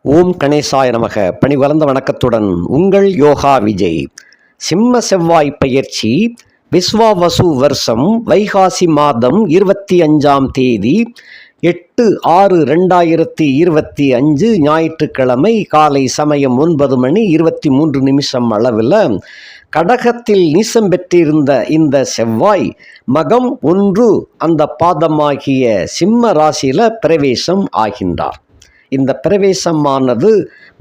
ஓம் கணேசாய நமக. பணிவளர்ந்த வணக்கத்துடன் உங்கள் யோகா விஜய். சிம்ம செவ்வாய் பயிற்சி விஸ்வாவசு வருஷம் வைகாசி மாதம் 25ஆம் தேதி 8/6/2025 ஞாயிற்றுக்கிழமை காலை சமயம் 9 மணி 23 நிமிஷம் அளவில் கடகத்தில் நீசம் பெற்றிருந்த இந்த செவ்வாய் மகம் 1 அந்த பாதமாகிய சிம்ம ராசியில் பிரவேசம் ஆகின்றார். இந்த பிரவேசமானது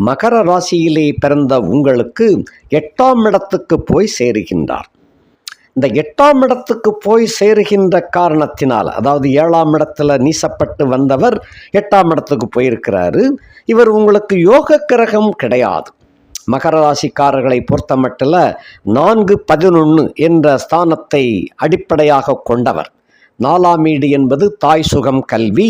மகர ராசியிலே பிறந்த உங்களுக்கு 8ஆம் இடத்துக்கு போய் சேருகின்றார். இந்த 8ஆம் இடத்துக்கு போய் சேருகின்ற காரணத்தினால், அதாவது 7ஆம் இடத்துல நீசப்பட்டு வந்தவர் 8ஆம் இடத்துக்கு போயிருக்கிறாரு. இவர் உங்களுக்கு யோக கிரகம் கிடையாது. மகர ராசிக்காரர்களை பொறுத்த மட்டில் 4-11 என்ற ஸ்தானத்தை அடிப்படையாக கொண்டவர். 4ஆம் வீடு என்பது தாய் சுகம் கல்வி,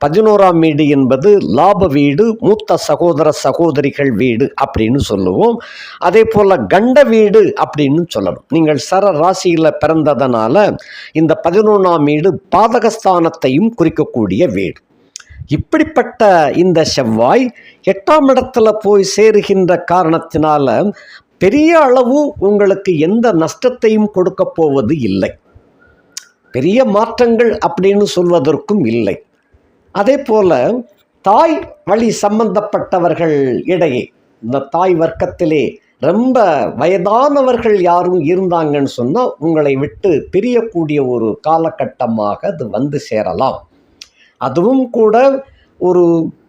11ஆம் வீடு என்பது லாப வீடு, மூத்த சகோதர சகோதரிகள் வீடு அப்படின்னு சொல்லுவோம். அதே போல் கண்ட வீடு அப்படின்னு சொல்லணும். நீங்கள் சர ராசியில் பிறந்ததனால இந்த 11ஆம் வீடு பாதகஸ்தானத்தையும் குறிக்கக்கூடிய வீடு. இப்படிப்பட்ட இந்த செவ்வாய் 8ஆம் இடத்துல போய் சேருகின்ற காரணத்தினால பெரிய அளவு உங்களுக்கு எந்த நஷ்டத்தையும் கொடுக்க போவது இல்லை. பெரிய மாற்றங்கள் அப்படின்னு சொல்வதற்கும் இல்லை. அதே போல் தாய் வழி சம்பந்தப்பட்டவர்கள் இடையே, இந்த தாய் வர்க்கத்திலே ரொம்ப வயதானவர்கள் யாரும் இருந்தாங்கன்னு சொன்னால் உங்களை விட்டு பிரியக்கூடிய ஒரு காலகட்டமாக அது வந்து சேரலாம். அதுவும் கூட ஒரு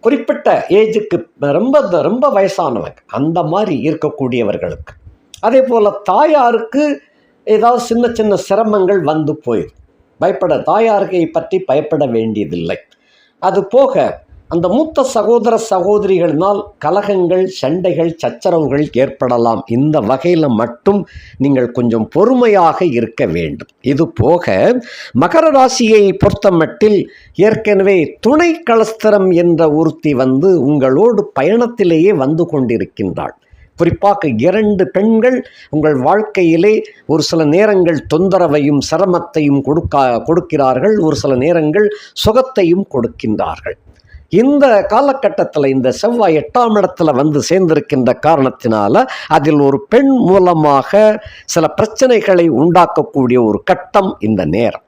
குறிப்பிட்ட ஏஜுக்கு ரொம்ப வயசானவங்க அந்த மாதிரி இருக்கக்கூடியவர்களுக்கு. அதே போல் தாயாருக்கு ஏதாவது சின்ன சின்ன சிரமங்கள் வந்து போயிடும். தாயார்களை பற்றி பயப்பட வேண்டியதில்லை. அது போக அந்த மூத்த சகோதர சகோதரிகளினால் கலகங்கள், சண்டைகள், சச்சரவுகள் ஏற்படலாம். இந்த வகையில் மட்டும் நீங்கள் கொஞ்சம் பொறுமையாக இருக்க வேண்டும். இது போக மகர ராசியை பொறுத்த மட்டில் ஏற்கனவே துணை கலஸ்திரம் என்ற ஒருத்தி வந்து உங்களோடு பயணத்திலேயே வந்து கொண்டிருக்கின்றாள். குறிப்பாக 2 பெண்கள் உங்கள் வாழ்க்கையிலே ஒரு சில நேரங்கள் தொந்தரவையும் சிரமத்தையும் கொடுக்கிறார்கள். ஒரு சில நேரங்கள் சுகத்தையும் கொடுக்கின்றார்கள். இந்த காலகட்டத்தில் இந்த செவ்வாய் 8ஆம் இடத்துல வந்து சேர்ந்திருக்கின்ற காரணத்தினால அதில் ஒரு பெண் மூலமாக சில பிரச்சனைகளை உண்டாக்கக்கூடிய ஒரு கட்டம் இந்த நேரம்.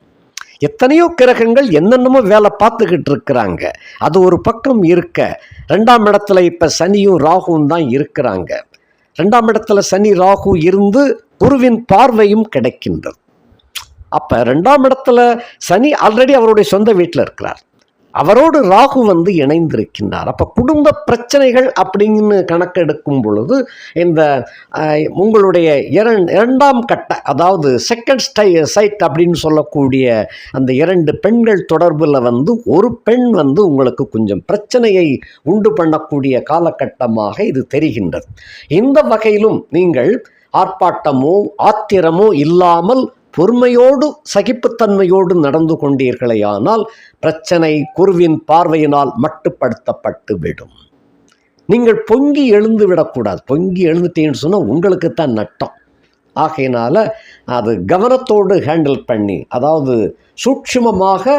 எத்தனையோ கிரகங்கள் என்னென்னமோ வேலை பார்த்துக்கிட்டு இருக்கிறாங்க. அது ஒரு பக்கம் இருக்க, 2ஆம் இடத்துல இப்போ சனியும் ராகுவும் தான் இருக்கிறாங்க. 2ஆம் இடத்துல சனி ராகு இருந்து குருவின் பார்வையும் கிடைக்கின்றது. அப்போ 2ஆம் இடத்துல சனி ஆல்ரெடி அவருடைய சொந்த வீட்டில் இருக்கிறார். அவரோடு ராகு வந்து இணைந்திருக்கின்றார். அப்போ குடும்ப பிரச்சனைகள் அப்படின்னு கணக்கெடுக்கும் பொழுது இந்த உங்களுடைய 2ஆம் கட்ட, அதாவது செகண்ட் சைட் அப்படின்னு சொல்லக்கூடிய அந்த 2 பெண்கள் தொடர்பில் வந்து ஒரு பெண் வந்து உங்களுக்கு கொஞ்சம் பிரச்சனையை உண்டு பண்ணக்கூடிய காலகட்டமாக இது தெரிகின்றது. இந்த வகையிலும் நீங்கள் ஆர்ப்பாட்டமோ ஆத்திரமோ இல்லாமல் பொறுமையோடு சகிப்புத்தன்மையோடு நடந்து கொண்டீர்களேயானால் பிரச்சனை குருவின் பார்வையினால் மட்டுப்படுத்தப்பட்டு விடும். நீங்கள் பொங்கி எழுந்து விடக்கூடாது. பொங்கி எழுந்துட்டீங்கன்னு சொன்னால் உங்களுக்கு தான் நட்டம். ஆகையினால அது கவனத்தோடு ஹேண்டில் பண்ணி, அதாவது சூட்சுமமாக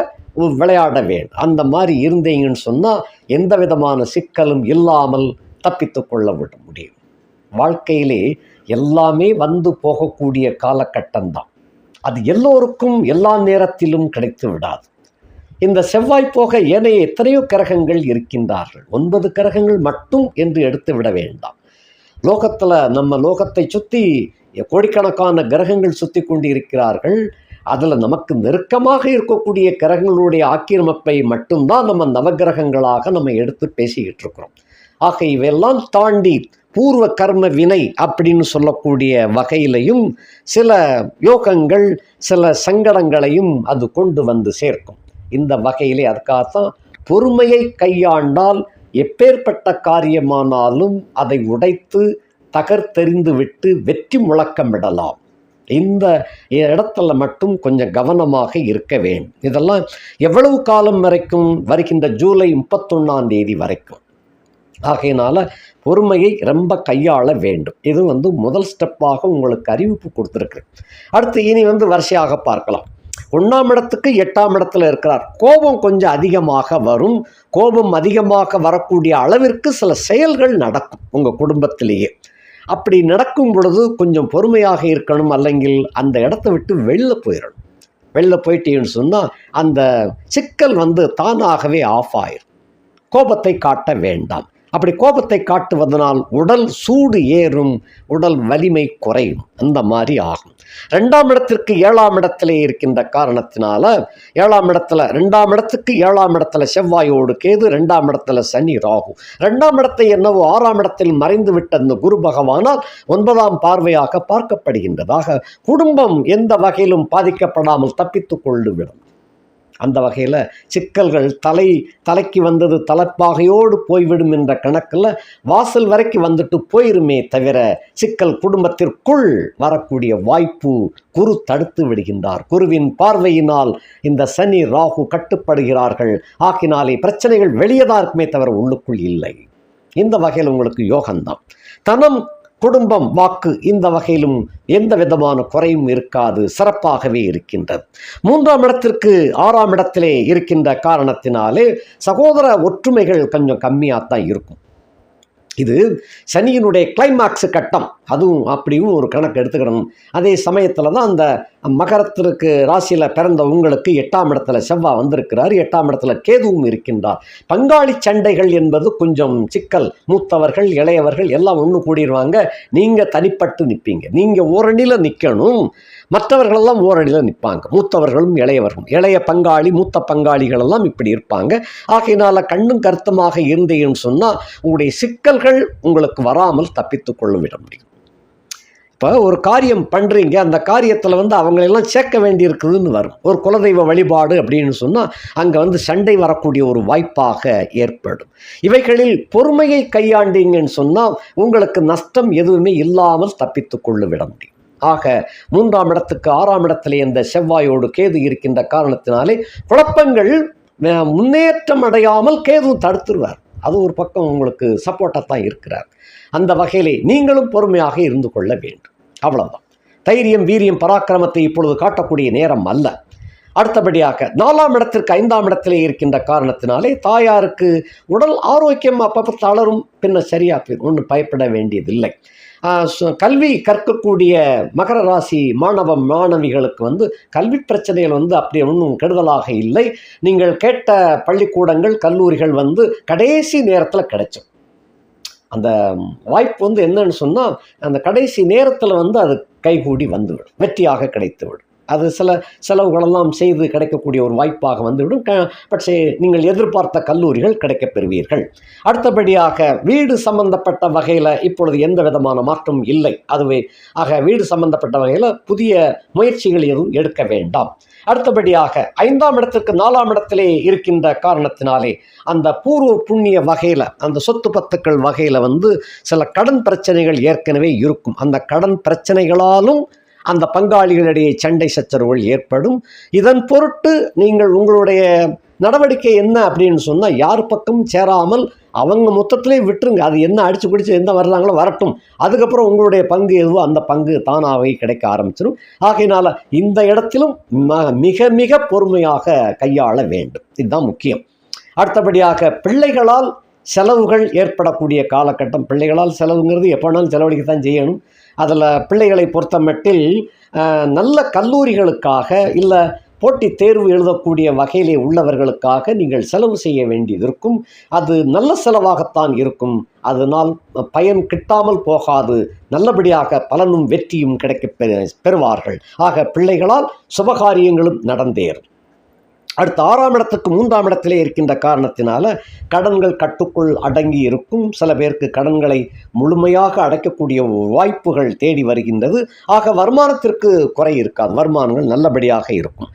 விளையாட வேண்டும். அந்த மாதிரி இருந்தீங்கன்னு சொன்னால் எந்த விதமான சிக்கலும் இல்லாமல் தப்பித்து கொள்ள விட முடியும். வாழ்க்கையிலே எல்லாமே வந்து போகக்கூடிய காலகட்டம்தான். அது எல்லோருக்கும் எல்லா நேரத்திலும் கிடைத்து விடாது. இந்த செவ்வாய் போக ஏனைய எத்தனையோ கிரகங்கள் இருக்கின்றார்கள். 9 கிரகங்கள் மட்டும் என்று எடுத்து விட வேண்டாம். லோகத்தில் நம்ம லோகத்தை சுற்றி கோடிக்கணக்கான கிரகங்கள் சுற்றி கொண்டு இருக்கிறார்கள். அதில் நமக்கு நெருக்கமாக இருக்கக்கூடிய கிரகங்களுடைய ஆக்கிரமிப்பை மட்டும்தான் நம்ம நவகிரகங்களாக நம்ம எடுத்து பேசிக்கிட்டு இருக்கிறோம். ஆக இவையெல்லாம் தாண்டி பூர்வ கர்ம வினை அப்படின்னு சொல்லக்கூடிய வகையிலையும் சில யோகங்கள், சில சங்கடங்களையும் அது கொண்டு வந்து சேர்க்கும். இந்த வகையிலே அதுக்காகத்தான் பொறுமையை கையாண்டால் எப்பேற்பட்ட காரியமானாலும் அதை உடைத்து தகர்த்தெறிந்து விட்டு வெற்றி முழக்கமிடலாம். இந்த இடத்துல மட்டும் கொஞ்சம் கவனமாக இருக்க வேண்டும். இதெல்லாம் எவ்வளவு காலம் வரைக்கும்? வருகின்ற ஜூலை 31ஆம் தேதி வரைக்கும். ஆகையினால பொறுமையை ரொம்ப கையாள வேண்டும். இது வந்து முதல் ஸ்டெப்பாக உங்களுக்கு அறிவிப்பு கொடுத்துருக்கு. அடுத்து இனி வரிசையாக பார்க்கலாம். 1ஆம் இடத்துக்கு 8ஆம் இடத்துல இருக்கிறார். கோபம் கொஞ்சம் அதிகமாக வரும். கோபம் அதிகமாக வரக்கூடிய அளவிற்கு சில செயல்கள் நடக்கும் உங்கள் குடும்பத்திலேயே. அப்படி நடக்கும் பொழுது கொஞ்சம் பொறுமையாக இருக்கணும், அல்லங்கில் அந்த இடத்த விட்டு வெளில போயிடணும். வெளில போயிட்டீங்கன்னு சொன்னால் அந்த சிக்கல் தானாகவே ஆஃப் ஆயிரும். கோபத்தை காட்ட வேண்டாம். அப்படி கோபத்தை காட்டுவதனால் உடல் சூடு ஏறும், உடல் வலிமை குறையும், அந்த மாதிரி ஆகும். 2ஆம் இடத்திற்கு 7ஆம் இடத்திலே இருக்கின்ற காரணத்தினால 7ஆம் இடத்துல 2ஆம் இடத்துக்கு 7ஆம் இடத்துல செவ்வாயோடு கேது, 2ஆம் இடத்துல சனி ராகு. 2ஆம் இடத்தை என்னவோ 6ஆம் இடத்தில் மறைந்து விட்ட அந்த குரு பகவானால் 9ஆம் பார்வையாக பார்க்கப்படுகின்றதாக குடும்பம் எந்த வகையிலும் பாதிக்கப்படாமல் தப்பித்து கொள்ளுவிடும். அந்த வகையில் சிக்கல்கள் தலைக்கு வந்தது தலைப்பாகையோடு போய்விடும் என்ற கணக்கில் வாசல் வரைக்கும் வந்துட்டு போயிருமே தவிர சிக்கல் குடும்பத்திற்குள் வரக்கூடிய வாய்ப்பு குரு தடுத்து விடுகின்றார். குருவின் பார்வையினால் இந்த சனி ராகு கட்டுப்படுகிறார்கள். ஆக்கினாலே பிரச்சனைகள் வெளியேதான் இருக்குமே தவிர உள்ளுக்குள் இல்லை. இந்த வகையில் உங்களுக்கு யோகம்தான். தனம், குடும்பம், வாக்கு இந்த வகையிலும் எந்த விதமான குறையும் இருக்காது, சிறப்பாகவே இருக்கின்றது. 3ஆம் இடத்திற்கு 6ஆம் இடத்திலே இருக்கின்ற காரணத்தினாலே சகோதர ஒற்றுமைகள் கொஞ்சம் கம்மியாகத்தான் இருக்கும். இது சனியினுடைய கிளைமாக்ஸ் கட்டம், அதுவும் அப்படியும் ஒரு கணக்கு எடுத்துக்கணும். அதே சமயத்தில் தான் அந்த மகரத்திற்கு ராசியில் பிறந்த உங்களுக்கு 8ஆம் இடத்துல செவ்வாய் வந்திருக்கிறார், 8ஆம் இடத்துல கேதுவும் இருக்கின்றார். பங்காளி சண்டைகள் என்பது கொஞ்சம் சிக்கல். மூத்தவர்கள் இளையவர்கள் எல்லாம் ஒன்று கூடிடுவாங்க, நீங்கள் தனிப்பட்டு நிற்பீங்க. நீங்கள் ஓரணியில் நிற்கணும், மற்றவர்களெல்லாம் ஓரணியில் நிற்பாங்க. மூத்தவர்களும் இளையவர்களும், இளைய பங்காளி மூத்த பங்காளிகள் எல்லாம் இப்படி இருப்பாங்க. ஆகையினால் கண்ணும் கருத்துமாக இருந்தீங்கன்னு சொன்னால் உங்களுடைய சிக்கல்கள் உங்களுக்கு வராமல் தப்பித்து கொள்ள விட முடியும். இப்போ ஒரு காரியம் பண்ணுறீங்க, அந்த காரியத்தில் அவங்களெல்லாம் சேர்க்க வேண்டியிருக்குதுன்னு வரும். ஒரு குலதெய்வ வழிபாடு அப்படின்னு சொன்னால் அங்கே சண்டை வரக்கூடிய ஒரு வாய்ப்பாக ஏற்படும். இவைகளில் பொறுமையை கையாண்டீங்கன்னு சொன்னால் உங்களுக்கு நஷ்டம் எதுவுமே இல்லாமல் தப்பித்து கொள்ள விட முடியும். ஆக 3ஆம் இடத்துக்கு 6ஆம் இடத்திலே இந்த செவ்வாயோடு கேது இருக்கின்ற காரணத்தினாலே குழப்பங்கள் முன்னேற்றம் அடையாமல் கேது தடுத்துருவார். அது ஒரு பக்கம் உங்களுக்கு சப்போர்ட்டாக தான் இருக்கிறார். அந்த வகையிலே நீங்களும் பொறுமையாக இருந்து கொள்ள வேண்டும். அவ்வளவுதான். தைரியம், வீரியம், பராக்கிரமத்தை இப்பொழுது காட்டக்கூடிய நேரம் அல்ல. அடுத்தபடியாக 4ஆம் இடத்திற்கு 5ஆம் இடத்திலே இருக்கின்ற காரணத்தினாலே தாயாருக்கு உடல் ஆரோக்கியம் அப்பப்போ தளரும், பின்னர் சரியா போயிடும், ஒன்றும் பயப்பட வேண்டியதில்லை. கல்வி கற்கக்கூடிய மகர ராசி மாணவிகளுக்கு கல்வி பிரச்சனைகள் அப்படி ஒன்றும் கெடுதலாக இல்லை. நீங்கள் கேட்ட பள்ளிக்கூடங்கள், கல்லூரிகள் கடைசி நேரத்தில் கிடைக்கும். அந்த வாய்ப்பு என்னன்னு சொன்னால் அந்த கடைசி நேரத்தில் அது கைகூடி வந்துவிடும், வெற்றியாக கிடைத்துவிடும். அது சில செலவுகளெல்லாம் செய்து கிடைக்கக்கூடிய ஒரு வாய்ப்பாக வந்துவிடும். பட் நீங்கள் எதிர்பார்த்த கல்லூரிகள் கிடைக்கப் பெறுவீர்கள். அடுத்தபடியாக வீடு சம்பந்தப்பட்ட வகையில் இப்பொழுது எந்த விதமான மாற்றம் இல்லை. அதுவே ஆக வீடு சம்பந்தப்பட்ட வகையில் புதிய முயற்சிகள் எதுவும் எடுக்க வேண்டாம். அடுத்தபடியாக 5ஆம் இடத்திற்கு 4ஆம் இடத்திலே இருக்கின்ற காரணத்தினாலே அந்த பூர்வ புண்ணிய வகையில், அந்த சொத்து பத்துக்கள் வகையில் சில கடன் பிரச்சனைகள் ஏற்கனவே இருக்கும். அந்த கடன் பிரச்சனைகளாலும் அந்த பங்காளிகளிடையே சண்டை சச்சரவுகள் ஏற்படும். இதன் பொருட்டு நீங்கள் உங்களுடைய நடவடிக்கை என்ன அப்படின்னு சொன்னால் யார் பக்கம் சேராமல் அவங்க மொத்தத்திலே விட்டுருங்க. அது என்ன அடித்து பிடிச்சி எந்த வர்றாங்களோ வரட்டும், அதுக்கப்புறம் உங்களுடைய பங்கு எதுவோ அந்த பங்கு தானாகவே கிடைக்க ஆரம்பிச்சிடும். ஆகையினால் இந்த இடத்திலும் மிக மிக பொறுமையாக கையாள வேண்டும். இதுதான் முக்கியம். அடுத்தபடியாக பிள்ளைகளால் செலவுகள் ஏற்படக்கூடிய காலகட்டம். பிள்ளைகளால் செலவுங்கிறது எப்போனாலும் செலவழிக்கத்தான் செய்யணும். அதில் பிள்ளைகளை பொறுத்த மட்டில் நல்ல கல்லூரிகளுக்காக இல்லை போட்டி தேர்வு எழுதக்கூடிய வகையிலே உள்ளவர்களுக்காக நீங்கள் செலவு செய்ய வேண்டியது இருக்கும். அது நல்ல செலவாகத்தான் இருக்கும். அதனால் பயன் கிட்டாமல் போகாது, நல்லபடியாக பலனும் வெற்றியும் கிடைக்க பெறுவார்கள். ஆக பிள்ளைகளால் சுபகாரியங்களும் நடந்தேறும். அடுத்த 6ஆம் இடத்துக்கு 3ஆம் இடத்திலே இருக்கின்ற காரணத்தினால கடன்கள் கட்டுக்குள் அடங்கி இருக்கும். சில பேருக்கு கடன்களை முழுமையாக அடைக்கக்கூடிய வாய்ப்புகள் தேடி வருகின்றது. ஆக வருமானத்திற்கு குறை இருக்காது, வருமானங்கள் நல்லபடியாக இருக்கும்.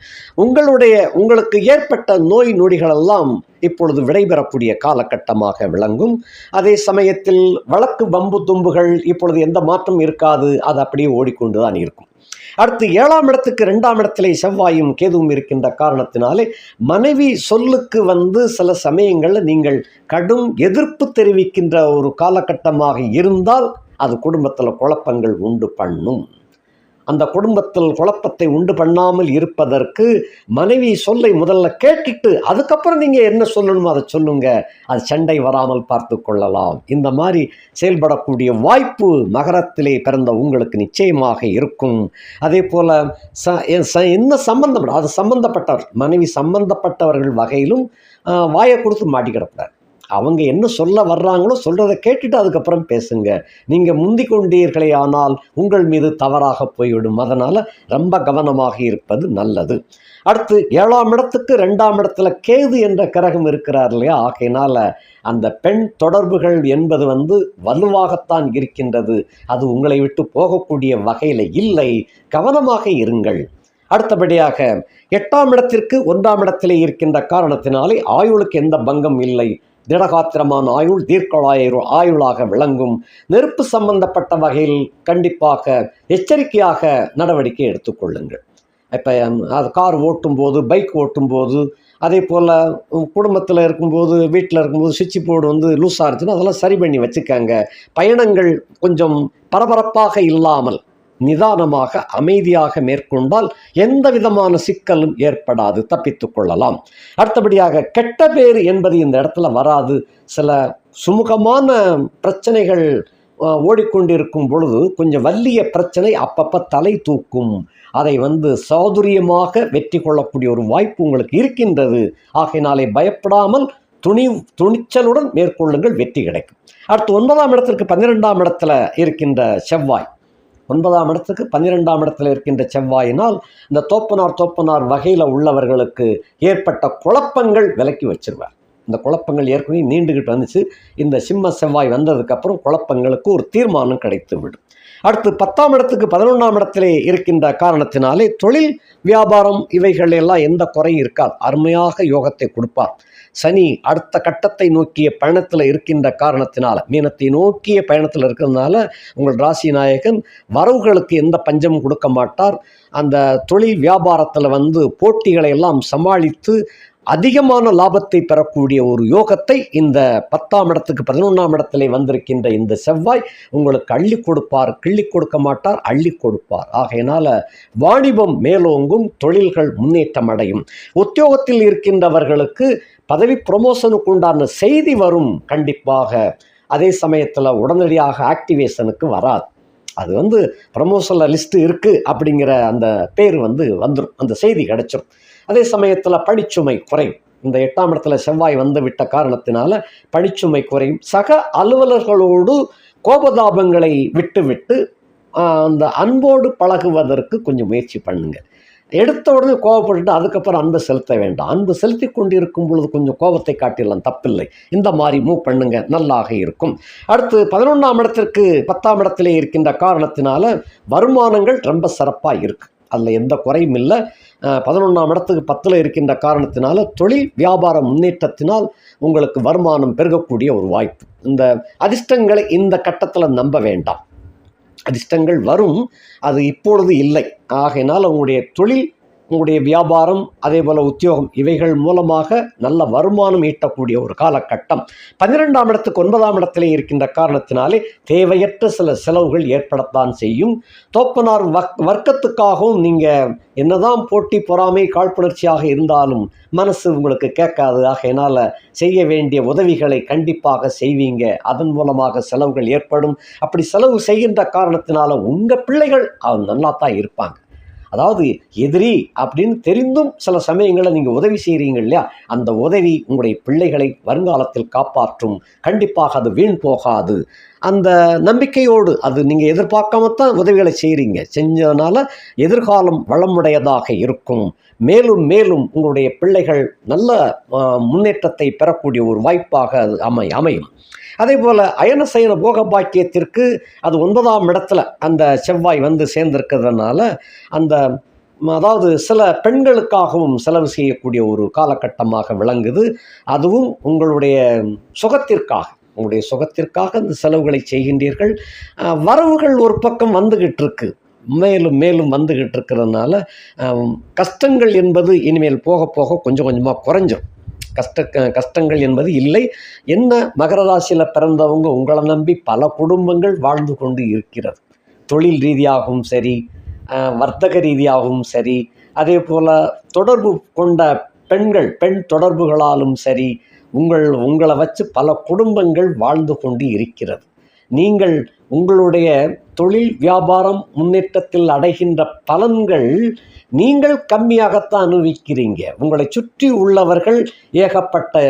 உங்களுக்கு ஏற்பட்ட நோய் நொடிகளெல்லாம் இப்பொழுது விடைபெறக்கூடிய காலகட்டமாக விளங்கும். அதே சமயத்தில் வழக்கு வம்பு தும்புகள் இப்பொழுது எந்த மாற்றம் இருக்காது, அது அப்படியே ஓடிக்கொண்டுதான் இருக்கும். அடுத்து 7ஆம் இடத்துக்கு 2ஆம் இடத்திலே செவ்வாயும் கேதுவும் இருக்கின்ற காரணத்தினாலே மனைவி சொல்லுக்கு சில சமயங்களில் நீங்கள் கடும் எதிர்ப்பு தெரிவிக்கின்ற ஒரு காலகட்டமாக இருந்தால் அது குடும்பத்தில் குழப்பங்கள் உண்டு பண்ணும். அந்த குடும்பத்தில் குழப்பத்தை உண்டு பண்ணாமல் இருப்பதற்கு மனைவி சொல்லை முதல்ல கேட்டுட்டு அதுக்கப்புறம் நீங்கள் என்ன சொல்லணுமோ அதை சொல்லுங்க. அது சண்டை வராமல் பார்த்து கொள்ளலாம். இந்த மாதிரி செயல்படக்கூடிய வாய்ப்பு மகரத்திலே பிறந்த உங்களுக்கு நிச்சயமாக இருக்கும். அதே போல் என்ன சம்பந்தம், அது சம்பந்தப்பட்டவர் மனைவி சம்பந்தப்பட்டவர்கள் வகையிலும் வாயை கொடுத்து மாட்டிக்கிடக்கூடாது. அவங்க என்ன சொல்ல வர்றாங்களோ சொல்கிறத கேட்டுட்டு அதுக்கப்புறம் பேசுங்க. நீங்கள் முந்தி கொண்டீர்களே ஆனால் உங்கள் மீது தவறாக போய்விடும். அதனால் ரொம்ப கவனமாக இருப்பது நல்லது. அடுத்து 7ஆம் இடத்துக்கு 2ஆம் இடத்துல கேது என்ற கிரகம் இருக்கிறார் இல்லையா? ஆகையினால் அந்த பெண் தொடர்புகள் என்பது வலுவாகத்தான் இருக்கின்றது. அது உங்களை விட்டு போகக்கூடிய வகையில் இல்லை. கவனமாக இருங்கள். அடுத்தபடியாக 8ஆம் இடத்திற்கு 1ஆம் இடத்திலே இருக்கின்ற காரணத்தினாலே ஆயுளுக்கு எந்த பங்கம் இல்லை. திடகாத்திரமான ஆயுள் தீர்க்க ஆயுளாக விளங்கும். நெருப்பு சம்பந்தப்பட்ட வகையில் கண்டிப்பாக எச்சரிக்கையாக நடவடிக்கை எடுத்துக்கொள்ளுங்கள். இப்போ அது கார் ஓட்டும்போது, பைக் ஓட்டும்போது, அதே போல் குடும்பத்தில் இருக்கும்போது, வீட்டில் இருக்கும்போது சுவிட்ச் போர்டு லூஸாக இருந்துச்சுன்னா அதெல்லாம் சரி பண்ணி வச்சுக்கங்க. பயணங்கள் கொஞ்சம் பரபரப்பாக இல்லாமல் நிதானமாக அமைதியாக மேற்கொண்டால் எந்த விதமான சிக்கலும் ஏற்படாது, தப்பித்து கொள்ளலாம். அடுத்தபடியாக கெட்ட பேர் என்பது இந்த இடத்துல வராது. சில சுமூகமான பிரச்சனைகள் ஓடிக்கொண்டிருக்கும் பொழுது கொஞ்சம் வலிய பிரச்சனை அப்பப்போ தலை தூக்கும். அதை சாதுரியமாக வெற்றி கொள்ளக்கூடிய ஒரு வாய்ப்பு உங்களுக்கு இருக்கின்றது. ஆகையினாலே பயப்படாமல் துணிச்சலுடன் மேற்கொள்ளுங்கள், வெற்றி கிடைக்கும். அடுத்து 9ஆம் இடத்திற்கு 12ஆம் இடத்துல இருக்கின்ற செவ்வாய், 9ஆம் இடத்துக்கு 12ஆம் இடத்துல இருக்கின்ற செவ்வாயினால் இந்த தோப்பனார் வகையில் உள்ளவர்களுக்கு ஏற்பட்ட குழப்பங்கள் விலக்கி வச்சிருவார். இந்த குழப்பங்கள் ஏற்கனவே நீண்டுகிட்டு வந்துச்சு. இந்த சிம்ம செவ்வாய் வந்ததுக்கப்புறம் குழப்பங்களுக்கு ஒரு தீர்மானம் கிடைத்து விடும். அடுத்து 10ஆம் இடத்துக்கு 11ஆம் இடத்திலே இருக்கின்ற காரணத்தினாலே தொழில் வியாபாரம் இவைகள் எல்லாம் எந்த குறையும் இருக்காது. அருமையாக யோகத்தை கொடுப்பார். சனி அடுத்த கட்டத்தை நோக்கிய பயணத்தில் இருக்கின்ற காரணத்தினால, மீனத்தை நோக்கிய பயணத்தில் இருக்கிறதுனால உங்கள் ராசி நாயகன் வரவுகளுக்கு எந்த பஞ்சமும் கொடுக்க மாட்டார். அந்த தொழில் வியாபாரத்தில் போட்டிகளை எல்லாம் சமாளித்து அதிகமான லாபத்தை பெறக்கூடிய ஒரு யோகத்தை இந்த 10ஆம் இடத்துக்கு 11ஆம் இடத்திலே வந்திருக்கின்ற இந்த செவ்வாய் உங்களுக்கு அள்ளி கொடுப்பார். கிள்ளி கொடுக்க மாட்டார், அள்ளி கொடுப்பார். ஆகையினால வாணிபம் மேலோங்கும், தொழில்கள் முன்னேற்றம் அடையும். உத்தியோகத்தில் இருக்கின்றவர்களுக்கு பதவி ப்ரொமோஷனுக்கு உண்டான செய்தி வரும் கண்டிப்பாக. அதே சமயத்தில் உடனடியாக ஆக்டிவேஷனுக்கு வராது. அது ப்ரமோஷனில் லிஸ்ட்டு இருக்குது அப்படிங்கிற அந்த பேர் வந்துடும், அந்த செய்தி கிடைச்சிடும். அதே சமயத்தில் பணிச்சுமை குறையும். இந்த 8ஆம் இடத்துல செவ்வாய் விட்ட காரணத்தினால பணிச்சுமை குறையும். சக அலுவலர்களோடு கோபதாபங்களை விட்டு அந்த அன்போடு பழகுவதற்கு கொஞ்சம் முயற்சி பண்ணுங்க. எடுத்த உடனே கோபப்பட்டுட்டு அதுக்கப்புறம் அன்பை செலுத்த வேண்டாம். அன்பு செலுத்தி கொண்டு இருக்கும் பொழுது கொஞ்சம் கோபத்தை காட்டிடலாம், தப்பில்லை. இந்த மாதிரி மூவ் பண்ணுங்க, நல்லாக இருக்கும். அடுத்து 11ஆம் இடத்திற்கு 10ஆம் இடத்திலே இருக்கின்ற காரணத்தினால வருமானங்கள் ரொம்ப சிறப்பாக இருக்குது. அதில் எந்த குறையும் இல்லை. 11ஆம் இடத்துக்கு 10ல் இருக்கின்ற காரணத்தினால தொழில் வியாபார முன்னேற்றத்தினால் உங்களுக்கு வருமானம் பெருகக்கூடிய ஒரு வாய்ப்பு. இந்த அதிர்ஷ்டங்களை இந்த கட்டத்தில் நம்ப வேண்டாம். அதிர்ஷ்டங்கள் வரும், அது இப்பொழுது இல்லை. ஆகையினால் உங்களுடைய தொழில், உங்களுடைய வியாபாரம், அதே போல் உத்தியோகம் இவைகள் மூலமாக நல்ல வருமானம் ஈட்டக்கூடிய ஒரு காலகட்டம். 12ஆம் இடத்துக்கு 9ஆம் இடத்திலே இருக்கின்ற காரணத்தினாலே தேவையற்ற சில செலவுகள் ஏற்படத்தான் செய்யும். தோப்பனார் வர்க்கத்துக்காகவும் நீங்கள் என்னதான் போட்டி பொறாமை காழ்ப்புணர்ச்சியாக இருந்தாலும் மனசு உங்களுக்கு கேட்காது. ஆகையினால் செய்ய வேண்டிய உதவிகளை கண்டிப்பாக செய்வீங்க. அதன் மூலமாக செலவுகள் ஏற்படும். அப்படி செலவு செய்கின்ற காரணத்தினால உங்கள் பிள்ளைகள் நல்லா தான் இருப்பாங்க. அதாவது எதிரி அப்படின்னு தெரிந்தும் சில சமயங்களில் நீங்கள் உதவி செய்கிறீங்க இல்லையா, அந்த உதவி உங்களுடைய பிள்ளைகளை வருங்காலத்தில் காப்பாற்றும். கண்டிப்பாக அது வீண் போகாது. அந்த நம்பிக்கையோடு அது நீங்கள் எதிர்பார்க்காமத்தான் உதவிகளை செய்கிறீங்க. செஞ்சதுனால எதிர்காலம் வளமுடையதாக இருக்கும். மேலும் மேலும் உங்களுடைய பிள்ளைகள் நல்ல முன்னேற்றத்தை பெறக்கூடிய ஒரு வாய்ப்பாக அது அமையும். அதே போல் அயன சயன போக பாக்கியத்திற்கு அது 9ஆம் இடத்துல அந்த செவ்வாய் சேர்ந்திருக்கிறதுனால அதாவது சில பெண்களுக்காகவும் செலவு செய்யக்கூடிய ஒரு காலகட்டமாக விளங்குது. அதுவும் உங்களுடைய சுகத்திற்காக அந்த செலவுகளை செய்கின்றீர்கள். வரவுகள் ஒரு பக்கம் வந்துகிட்டு இருக்கு, மேலும் மேலும் வந்துகிட்டு இருக்கிறதுனால கஷ்டங்கள் என்பது இனிமேல் போக போக கொஞ்சம் கொஞ்சமாக குறைஞ்சிடும். கஷ்டங்கள் என்பது இல்லை. என்ன, மகர ராசியில் பிறந்தவங்க உங்களை நம்பி பல குடும்பங்கள் வாழ்ந்து கொண்டு இருக்கிறது. தொழில் ரீதியாகவும் சரி, வர்த்தக ரீதியாகவும் சரி, அதே போல் தொடர்பு கொண்ட பெண் தொடர்புகளாலும் சரி உங்களை வச்சு பல குடும்பங்கள் வாழ்ந்து கொண்டு இருக்கிறது. நீங்கள் உங்களுடைய தொழில் வியாபாரம் முன்னேற்றத்தில் அடைகின்ற பலன்கள் நீங்கள் கம்மியாகத்தான் அனுபவிக்கிறீங்க. உங்களை சுற்றி உள்ளவர்கள் ஏகப்பட்ட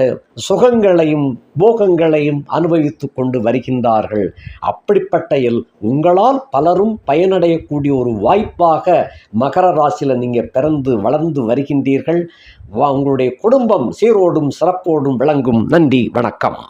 சுகங்களையும் போகங்களையும் அனுபவித்து கொண்டு வருகின்றார்கள். அப்படிப்பட்ட உங்களால் பலரும் பயனடையக்கூடிய ஒரு வாய்ப்பாக மகர ராசியில் நீங்கள் பிறந்து வளர்ந்து வருகின்றீர்கள். உங்களுடைய குடும்பம் சீரோடும் சிறப்போடும் விளங்கும். நன்றி, வணக்கம்.